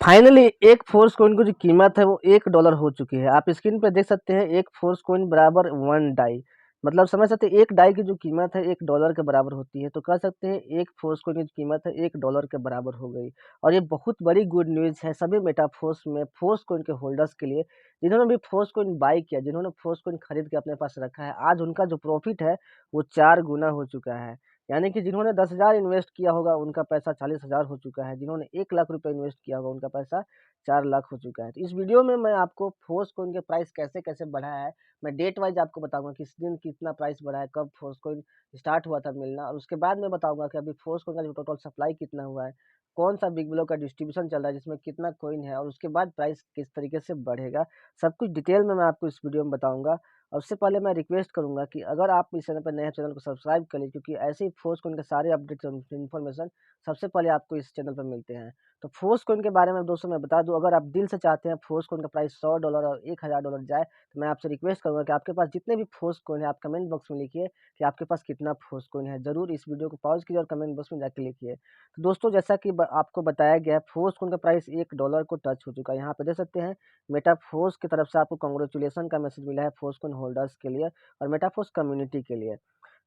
Finally एक force coin की जो कीमत है वो $1 हो चुकी है। आप स्क्रीन पे देख सकते हैं एक फोर्स कॉइन बराबर 1 डाई। मतलब समझ सकते हैं एक डाई की जो कीमत है $1 के बराबर होती है। तो कह सकते हैं एक फोर्स कॉइन की कीमत है $1 के बराबर हो गई। और ये बहुत बड़ी गुड न्यूज़ है सभी मेटाफोर्स में फोर्स कॉइन के होल्डर्स के लिए, जिन्होंने भी फोर्स कॉइन बाय किया, जिन्होंने फोर्स कॉइन खरीद के अपने पास रखा है। आज उनका जो प्रॉफिट है वो 4 गुना हो चुका है। यानी कि जिन्होंने 10,000 इन्वेस्ट किया होगा उनका पैसा 40,000 हो चुका है। जिन्होंने 1 लाख रुपए इन्वेस्ट किया होगा उनका पैसा 4 लाख हो चुका है। तो इस वीडियो में मैं आपको फोर्स कॉइन के प्राइस कैसे-कैसे बढ़ा है, मैं डेट वाइज़ आपको बताऊँगा किस दिन कितना प्राइस बढ़ा है, कब फोर्स कॉइन स्टार्ट हुआ था मिलना, और उसके बाद मैं बताऊँगा कि अभी फोर्स कॉइन का जो टोटल सप्लाई कितना हुआ है, कौन-सा बिग ब्लॉक का डिस्ट्रीब्यूशन चल रहा है जिसमें कितना कॉइन है और उसके बाद प्राइस किस तरीके से बढ़ेगा। सब कुछ डिटेल में मैं आपको इस वीडियो में बताऊँगा। और उससे पहले मैं रिक्वेस्ट करूँगा कि अगर आप इस चैनल पर नए हैं, चैनल को सब्सक्राइब कर लीजिए, क्योंकि ऐसे ही फोर्स कॉइन के सारे अपडेट्स और इन्फॉर्मेशन सबसे पहले आपको इस चैनल पर मिलते हैं। तो फोर्स कॉइन के बारे में दोस्तों मैं बता दूं, अगर आप दिल से चाहते हैं फोर्स कॉइन का प्राइस $100 और $1,000 जाए, तो मैं आपसे रिक्वेस्ट करूंगा कि आपके पास जितने भी फोर्स कॉइन है आप कमेंट बॉक्स में लिखिए कि आपके पास कितना फोर्स कॉइन है। जरूर इस वीडियो को पॉज कीजिए और कमेंट बॉक्स में जाके लिखिए। तो दोस्तों जैसा कि आपको बताया गया है, फोर्स कॉइन का प्राइस $1 को टच हो चुका है। यहाँ पे देख सकते हैं मेटाफोर्स की तरफ से आपको कॉन्ग्रेचुलेसन का मैसेज मिला है फोर्स कॉइन होल्डर्स के लिए और मेटाफोर्स कम्युनिटी के लिए।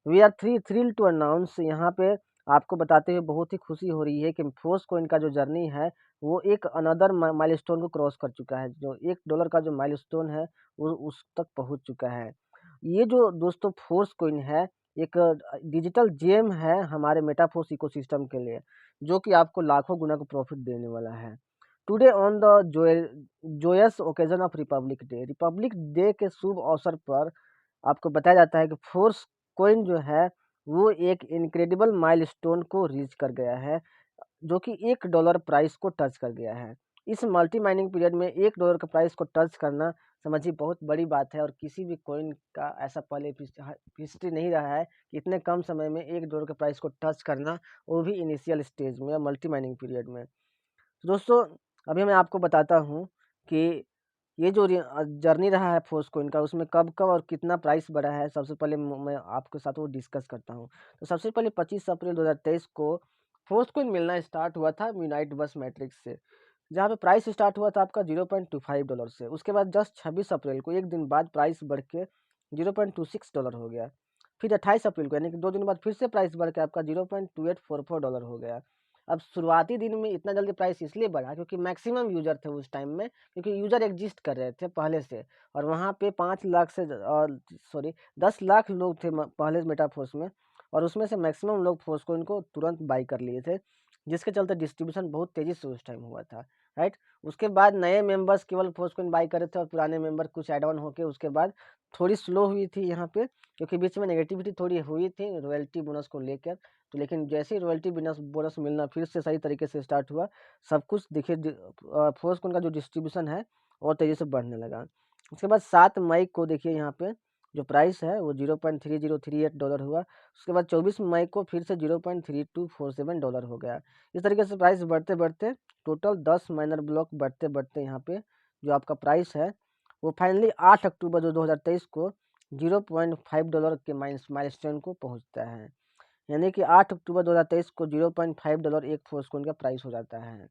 We are thrill to announce, यहाँ पे आपको बताते हुए बहुत ही खुशी हो रही है कि फोर्स कॉइन का जो जर्नी है वो एक अनदर माइलस्टोन को क्रॉस कर चुका है। जो $1 का जो माइलस्टोन है वो उस तक पहुंच चुका है। ये जो दोस्तों फोर्स कॉइन है एक डिजिटल जेम है हमारे मेटाफोर्स इकोसिस्टम के लिए, जो कि आपको लाखों गुना को प्रॉफिट देने वाला है। Today on the Joyce occasion of Republic day के शुभ अवसर पर आपको बताया जाता है कि फोर्स कॉइन जो है वो एक इनक्रेडिबल माइलस्टोन को रीच कर गया है, जो कि $1 प्राइस को टच कर गया है। इस मल्टी माइनिंग पीरियड में $1 के प्राइस को टच करना समझिए बहुत बड़ी बात है, और किसी भी कॉइन का ऐसा पहले हिस्ट्री नहीं रहा है कि इतने कम समय में $1 के प्राइस को टच करना, वो भी इनिशियल स्टेज में मल्टी माइनिंग पीरियड में। तो दोस्तों अभी मैं आपको बताता हूँ कि ये जो जर्नी रहा है फोर्स कॉइन का, उसमें कब-कब और कितना प्राइस बढ़ा है, सबसे पहले मैं आपके साथ वो डिस्कस करता हूँ। तो सबसे पहले 25 अप्रैल 2023 को फोर्स कॉइन मिलना स्टार्ट हुआ था यूनाइट बस मैट्रिक्स से, जहाँ पे प्राइस स्टार्ट हुआ था आपका $0.25 से। उसके बाद जस्ट 26 अप्रैल को, 1 दिन बाद प्राइस बढ़ के $0.26 हो गया। फिर 28 अप्रैल को यानी कि 2 दिन बाद फिर से प्राइस बढ़ के आपका $0.2844 हो गया। अब शुरुआती दिन में इतना जल्दी प्राइस इसलिए बढ़ा क्योंकि मैक्सिमम यूज़र थे उस टाइम में, क्योंकि यूज़र एग्जिस्ट कर रहे थे पहले से, और वहाँ पे 5 लाख से सॉरी 10 लाख लोग थे पहले मेटाफोर्स में, और उसमें से मैक्सिमम लोग फोर्स को इनको तुरंत बाई कर लिए थे, जिसके चलते डिस्ट्रीब्यूशन बहुत तेज़ी से उस टाइम हुआ था, राइट। उसके बाद नए मेंबर्स केवल फोर्स को बाई कर रहे थे और पुराने मेंबर कुछ एड ऑन होके उसके बाद थोड़ी स्लो हुई थी यहाँ पे, क्योंकि बीच में नेगेटिविटी थोड़ी हुई थी रॉयल्टी बोनस को लेकर। तो लेकिन जैसे ही रॉयल्टी बोनस बोनस मिलना फिर से सही तरीके से स्टार्ट हुआ, सब कुछ देखिए फोर्स का जो डिस्ट्रीब्यूशन है और तेज़ी से बढ़ने लगा। उसके बाद 7 मई को देखिए यहाँ पे जो प्राइस है वो $0.3038 हुआ। उसके बाद 24 मई को फिर से $0.3247 हो गया। इस तरीके से प्राइस बढ़ते बढ़ते टोटल 10 माइनर ब्लॉक बढ़ते बढ़ते यहाँ पे जो आपका प्राइस है वो फाइनली 8 अक्टूबर जो 2023 को $0.5 के माइलस्टोन को पहुँचता है। यानी कि 8 अक्टूबर 2023 को $0.5 एक फोर्स कॉइन का प्राइस हो जाता है।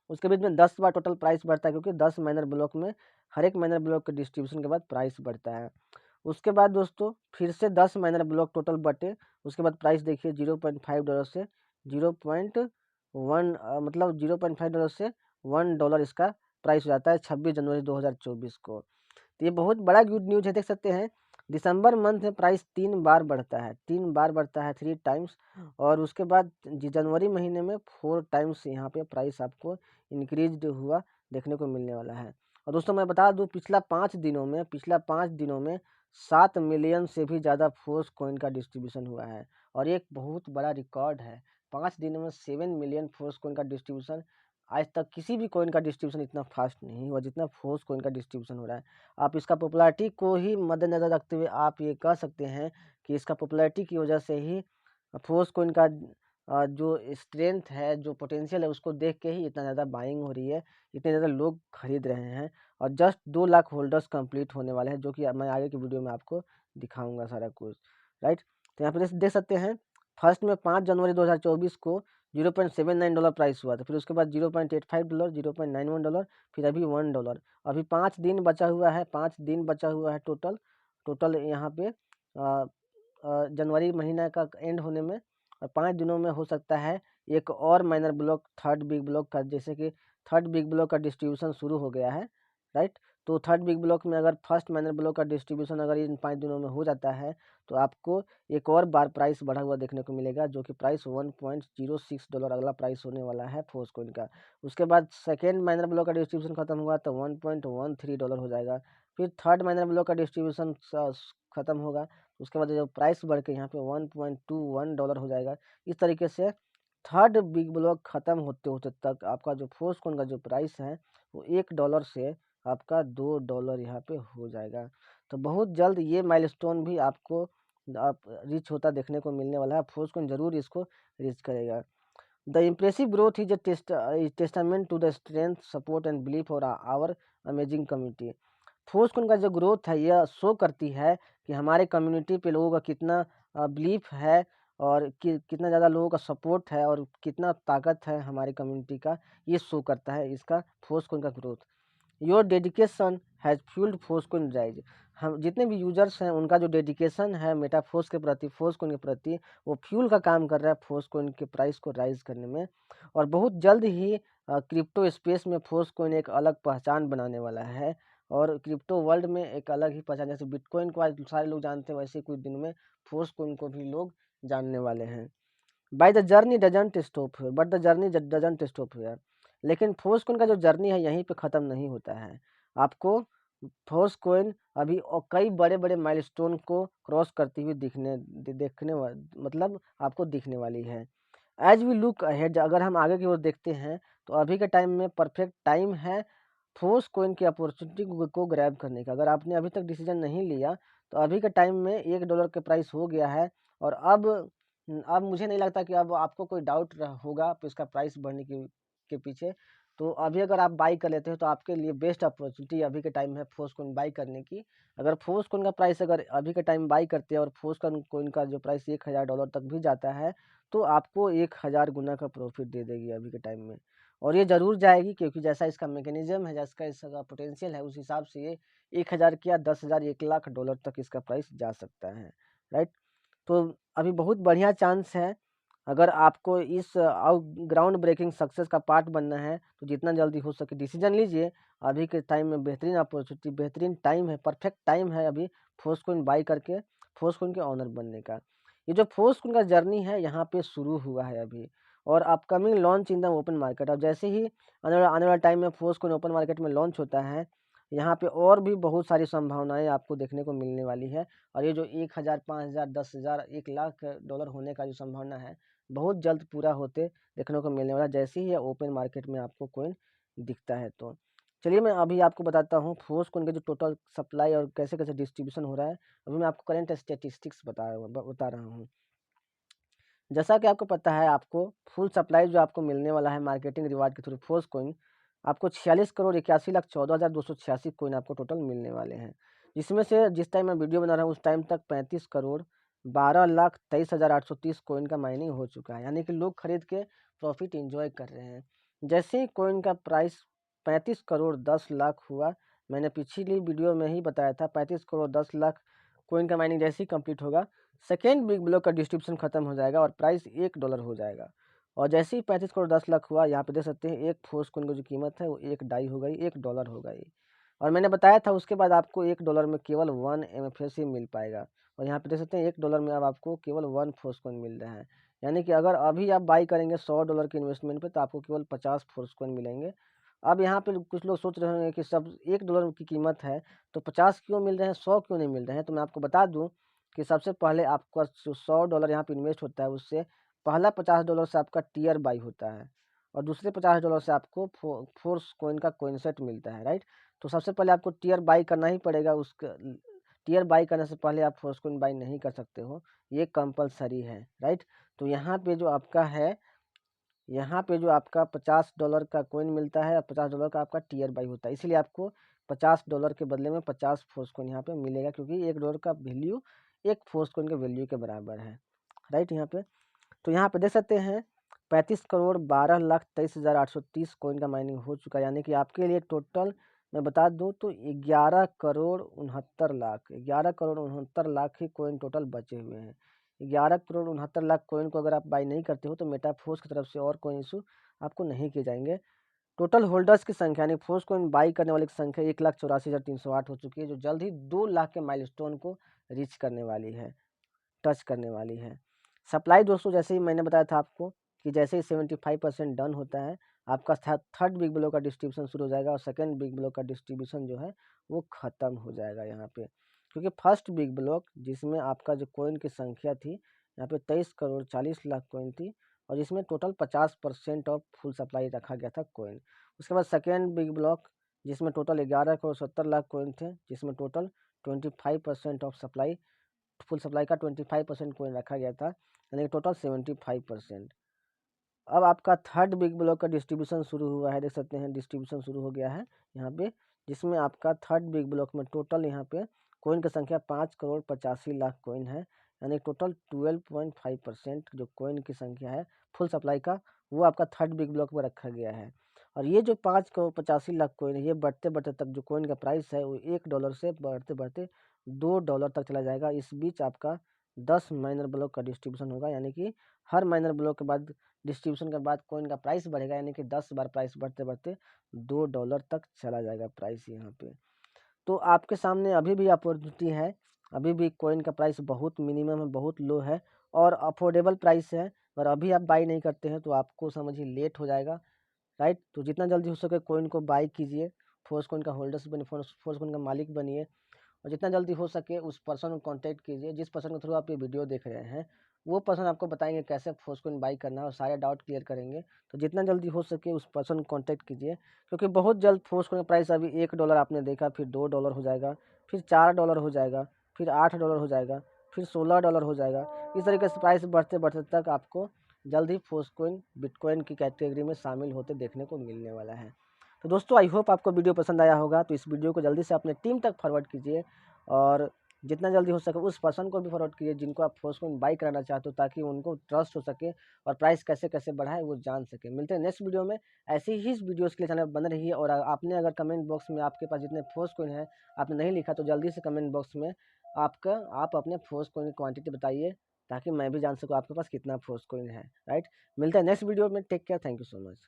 उसके बीच में 10 बार टोटल प्राइस बढ़ता है, क्योंकि 10 माइनर ब्लॉक में हर एक माइनर ब्लॉक के डिस्ट्रीब्यूशन के बाद प्राइस बढ़ता है। उसके बाद दोस्तों फिर से 10 माइनर ब्लॉक टोटल बटे, उसके बाद प्राइस देखिए $0.5 से 0.1 मतलब $0.5 से $1 इसका प्राइस हो जाता है 26 जनवरी 2024 को। तो ये बहुत बड़ा गुड न्यूज़ है, देख सकते हैं दिसंबर मंथ में प्राइस 3 बार बढ़ता है, 3 बार बढ़ता है 3 टाइम्स, और उसके बाद जनवरी महीने में 4 टाइम्स यहाँ पे प्राइस आपको इंक्रीज हुआ देखने को मिलने वाला है। और दोस्तों मैं बता दूं पिछला 5 दिनों में 7 मिलियन से भी ज़्यादा फोर्स कॉइन का डिस्ट्रीब्यूशन हुआ है, और ये एक बहुत बड़ा रिकॉर्ड है। 5 दिनों में 7 मिलियन फोर्स कॉइन का डिस्ट्रीब्यूशन, आज तक किसी भी कॉइन का डिस्ट्रीब्यूशन इतना फास्ट नहीं हुआ जितना फोर्स कॉइन का डिस्ट्रीब्यूशन हो रहा है। आप इसका पॉपुलैरिटी को ही मद्देनज़र रखते हुए आप ये कह सकते हैं कि इसका पॉपुलैरिटी की वजह से ही फोर्स कॉइन का जो स्ट्रेंथ है, जो पोटेंशियल है, उसको देख के ही इतना ज़्यादा बाइंग हो रही है, इतने ज़्यादा लोग खरीद रहे हैं, और जस्ट 2 लाख होल्डर्स कंप्लीट होने वाले हैं, जो कि मैं आगे की वीडियो में आपको दिखाऊंगा सारा कुछ, राइट। तो यहाँ पे देख सकते हैं फर्स्ट में 5 जनवरी 2024 को $0.79 प्राइस हुआ था, फिर उसके बाद $0.85, $0.91, फिर अभी $1। अभी 5 दिन बचा हुआ है, 5 दिन बचा हुआ है टोटल यहाँ पे जनवरी महीना का एंड होने में, और 5 दिनों में हो सकता है एक और minor block third big block का, जैसे कि थर्ड बिग ब्लॉक का डिस्ट्रीब्यूशन शुरू हो गया है, राइट। तो थर्ड बिग ब्लॉक में अगर फर्स्ट माइनर ब्लॉक का डिस्ट्रीब्यूशन अगर इन 5 दिनों में हो जाता है तो आपको एक और बार प्राइस बढ़ा हुआ देखने को मिलेगा, जो कि प्राइस $1.06 अगला प्राइस होने वाला है फोर्सकॉइन का। उसके बाद सेकेंड माइनर ब्लॉक का डिस्ट्रीब्यूशन खत्म हुआ तो $1.13 हो जाएगा। फिर थर्ड माइनर ब्लॉक का डिस्ट्रीब्यूशन खत्म होगा, उसके बाद जो प्राइस बढ़ के यहाँ पे $1.21 हो जाएगा। इस तरीके से थर्ड बिग ब्लॉक खत्म होते होते तक आपका जो फोर्सकॉइन का जो प्राइस है वो $1 से आपका $2 यहाँ पे हो जाएगा। तो बहुत जल्द ये माइलस्टोन भी आपको आप रीच होता देखने को मिलने वाला है। फोर्सकॉइन जरूर इसको रीच करेगा। The impressive growth is testament to the strength, support and belief और आवर अमेजिंग कम्युनिटी। फोर्सकॉइन का जो ग्रोथ है यह शो करती है कि हमारे कम्युनिटी पे लोगों का कितना बिलीफ है, और कितना ज़्यादा लोगों का सपोर्ट है, और कितना ताकत है हमारी कम्युनिटी का, ये शो करता है इसका फोर्सकॉइन का growth. Your dedication has fuelled Forcecoin rise. हम जितने भी यूजर्स हैं उनका जो डेडिकेशन है मेटाफोर्स के प्रति, फोर्सकॉइन के प्रति, वो फ्यूल का काम कर रहा है फोर्सकॉइन के प्राइस को राइज करने में। और बहुत जल्द ही क्रिप्टो स्पेस में फोर्सकॉइन एक अलग पहचान बनाने वाला है, और क्रिप्टो वर्ल्ड में एक अलग ही पहचान, जैसे बिटकॉइन को आज सारे लोग जानते हैं वैसे कुछ दिन में फोर्सकॉइन को भी लोग जानने वाले हैं। By the journey doesn't stop here, but the journey doesn't stop here. लेकिन फोर्सकॉइन का जो जर्नी है यहीं पे ख़त्म नहीं होता है। आपको फोर्सकॉइन अभी और कई बड़े बड़े माइलस्टोन को क्रॉस करती हुई मतलब आपको दिखने वाली है। एज वी लुक अहेड, अगर हम आगे की ओर देखते हैं तो अभी के टाइम में परफेक्ट टाइम है फोर्सकॉइन की अपॉर्चुनिटी को ग्रैब करने का। अगर आपने अभी तक डिसीजन नहीं लिया तो अभी के टाइम में $1 के प्राइस हो गया है, और अब मुझे नहीं लगता कि अब आपको कोई डाउट होगा तो इसका प्राइस बढ़ने के पीछे। तो अभी अगर आप बाई कर लेते हो तो आपके लिए बेस्ट अपॉर्चुनिटी अभी के टाइम है फोर्सकॉइन बाई करने की। अगर फोर्सकॉइन का प्राइस अगर अभी के टाइम बाई करते हैं और फोर्सकॉइन का जो प्राइस $1000 तक भी जाता है तो आपको 1000 गुना का प्रॉफिट दे देगी अभी के टाइम में। और ये ज़रूर जाएगी, क्योंकि जैसा इसका मैकेनिज्म है, जैसा इसका पोटेंशियल है, उस हिसाब से ये 1000 क्या 10,000 $1,00,000 तक इसका प्राइस जा सकता है, राइट। तो अभी बहुत बढ़िया चांस है। अगर आपको इस ग्राउंड ब्रेकिंग सक्सेस का पार्ट बनना है तो जितना जल्दी हो सके डिसीजन लीजिए। अभी के टाइम में बेहतरीन अपॉर्चुनिटी, बेहतरीन टाइम है, परफेक्ट टाइम है अभी फोर्सकॉइन बाई करके फोर्सकॉइन के ऑनर बनने का। ये जो फोर्सकॉइन का जर्नी है यहाँ पे शुरू हुआ है अभी, और upcoming launch in the open market. अब जैसे ही आने वाला टाइम में फोर्सकॉइन ओपन मार्केट में लॉन्च होता है, यहाँ पे और भी बहुत सारी संभावनाएं आपको देखने को मिलने वाली है। और ये जो 1000, 5000, 10,000, $1,00,000 होने का जो संभावना है बहुत जल्द पूरा होते देखने को मिलने वाला है, जैसे ही ये ओपन मार्केट में आपको कॉइन दिखता है। तो चलिए मैं अभी आपको बताता हूँ फोर्सकॉइन के जो टोटल सप्लाई और कैसे कैसे डिस्ट्रीब्यूशन हो रहा है। अभी मैं आपको करंट स्टेटिस्टिक्स बता रहा हूँ। जैसा कि आपको पता है, आपको फुल सप्लाई जो आपको मिलने वाला है मार्केटिंग रिवार्ड के थ्रू फोर्सकॉइन, आपको 46,81,286 कॉइन आपको टोटल मिलने वाले हैं। जिसमें से जिस टाइम मैं वीडियो बना रहा हूँ उस टाइम तक 35,12,23,830 कॉइन का माइनिंग हो चुका है, यानी कि लोग खरीद के प्रॉफिट इंजॉय कर रहे हैं। जैसे ही कॉइन का प्राइस 35,10,00,000 हुआ, मैंने पिछली वीडियो में ही बताया था 35,10,00,000 कॉइन का माइनिंग जैसे ही कंप्लीट होगा, सेकेंड बिग ब्लॉक का डिस्ट्रीब्यूशन खत्म हो जाएगा और प्राइस $1 हो जाएगा। और जैसे ही 35,10,00,000 हुआ, यहाँ पे देख सकते हैं एक फोर्सकॉइन की जो कीमत है वो 1 डाई हो गई, $1 हो गई। और मैंने बताया था उसके बाद आपको $1 में केवल 1 MFS ही मिल पाएगा, और यहाँ पे देख सकते हैं $1 में अब आपको केवल 1 फोर्सकॉइन मिल रहा है। यानी कि अगर अभी आप बाई करेंगे $100 के इन्वेस्टमेंट पे तो आपको केवल 50 फोर्सकॉइन मिलेंगे। अब यहाँ पे कुछ लोग सोच रहे होंगे कि सब $1 की कीमत है तो 50 क्यों मिल रहे हैं, 100 क्यों नहीं मिल रहे हैं। तो मैं आपको बता दूं कि सबसे पहले आपका जो $100 यहाँ पे इन्वेस्ट होता है उससे पहला $50 से आपका टीयर बाई होता है, और दूसरे $50 से आपको फोर्सकॉइन का कॉइन सेट मिलता है, राइट। तो सबसे पहले आपको टीयर बाई करना ही पड़ेगा। उसका टीयर बाई करने से पहले आप फोर्सकॉइन बाई नहीं कर सकते हो, ये कंपलसरी है, राइट। तो यहाँ पे जो आपका $50 का कॉइन मिलता है और $50 का आपका टीयर बाई होता है, इसलिए आपको $50 के बदले में 50 फोर्सकॉइन यहाँ पे मिलेगा, क्योंकि $1 का वैल्यू एक फोर्सकॉइन के वैल्यू के बराबर है, राइट। यहाँ पे तो यहाँ पे देख सकते हैं 35,12,23,830 कॉइन का माइनिंग हो चुका है। यानी कि आपके लिए टोटल मैं बता दूं तो 11,69,00,000 ही कॉइन टोटल बचे हुए हैं। 11,69,00,000 कॉइन को अगर आप बाई नहीं करते हो तो मेटाफोर्स की तरफ से और कॉइन इशू आपको नहीं किए जाएंगे। टोटल होल्डर्स की संख्या यानी फोर्स कॉइन बाई करने वाले की संख्या 1,84,308 हो चुकी है, जो जल्द ही 2 लाख के माइलस्टोन को रीच करने वाली है, टच करने वाली है। सप्लाई दोस्तों जैसे ही मैंने बताया था आपको कि जैसे ही 75% डन होता है आपका थर्ड बिग ब्लॉक का डिस्ट्रीब्यूशन शुरू हो जाएगा और सेकंड बिग ब्लॉक का डिस्ट्रीब्यूशन जो है वो ख़त्म हो जाएगा यहाँ पे। क्योंकि फर्स्ट बिग ब्लॉक जिसमें आपका जो कॉइन की संख्या थी यहाँ पे 23,40,00,000 कॉइन थी और जिसमें टोटल 50% ऑफ फुल सप्लाई रखा गया था कॉइन। उसके बाद सेकेंड बिग ब्लॉक जिसमें टोटल 11,70,00,000 कॉइन थे, जिसमें total 25% of supply full supply का 25% कॉइन रखा गया था, यानी टोटल 75%। अब आपका थर्ड बिग ब्लॉक का डिस्ट्रीब्यूशन शुरू हुआ है, देख सकते हैं डिस्ट्रीब्यूशन शुरू हो गया है यहाँ पे, जिसमें आपका थर्ड बिग ब्लॉक में टोटल यहाँ पे कॉइन की संख्या 5,85,00,000 कॉइन है, यानी टोटल 12.5% जो कॉइन की संख्या है फुल सप्लाई का वो आपका थर्ड बिग ब्लॉक में रखा गया है। और ये जो 5,85,00,000 कॉइन है ये बढ़ते बढ़ते तक जो कॉइन का प्राइस है वो $1 से बढ़ते बढ़ते $2 तक चला जाएगा। इस बीच आपका 10 माइनर ब्लॉक का डिस्ट्रीब्यूशन होगा, यानी कि हर माइनर ब्लॉक के बाद डिस्ट्रीब्यूशन के बाद कॉइन का प्राइस बढ़ेगा, यानी कि 10 बार प्राइस बढ़ते बढ़ते $2 तक चला जाएगा प्राइस यहाँ पे। तो आपके सामने अभी भी अपॉर्चुनिटी है, अभी भी कॉइन का प्राइस बहुत मिनिमम है, बहुत लो है और अफोर्डेबल प्राइस है। और अभी आप बाई नहीं करते हैं तो आपको समझिए लेट हो जाएगा, राइट। तो जितना जल्दी हो सके कॉइन को बाई कीजिए, फोर्स कॉइन का होल्डर्स बनिए, फोर्स कॉइन का मालिक बनिए और जितना जल्दी हो सके उस पर्सन को कांटेक्ट कीजिए जिस पर्सन के थ्रू आप ये वीडियो देख रहे हैं। वो पर्सन आपको बताएंगे कैसे फोर्सकॉइन बाई करना है और सारे डाउट क्लियर करेंगे। तो जितना जल्दी हो सके उस पर्सन को कांटेक्ट कीजिए, क्योंकि बहुत जल्द फोर्सकॉइन का प्राइस अभी $1 आपने देखा, फिर $2 हो जाएगा, फिर $4 हो जाएगा, फिर $8 हो जाएगा, फिर $16 हो जाएगा। इस तरीके से प्राइस बढ़ते बढ़ते तक आपको जल्द ही फोर्सकॉइन बिटकॉइन की कैटेगरी में शामिल होते देखने को मिलने वाला है। तो दोस्तों आई होप आपको वीडियो पसंद आया होगा, तो इस वीडियो को जल्दी से अपने टीम तक फॉरवर्ड कीजिए और जितना जल्दी हो सके उस पर्सन को भी फॉरवर्ड कीजिए जिनको आप फोर्सकॉइन बाई कराना चाहते हो, ताकि उनको ट्रस्ट हो सके और प्राइस कैसे कैसे बढ़ाए वो जान सके। मिलते हैं नेक्स्ट वीडियो में। ऐसी ही वीडियोस के लिए चैनल बने रहिए और आपने अगर कमेंट बॉक्स में आपके पास जितने फोर्सकॉइन है आपने नहीं लिखा तो जल्दी से कमेंट बॉक्स में आप अपने फोर्सकॉइन की क्वांटिटी बताइए, ताकि मैं भी जान सकूँ आपके पास कितना फोर्सकॉइन है, राइट। मिलते हैं नेक्स्ट वीडियो में, take care, thank you so much.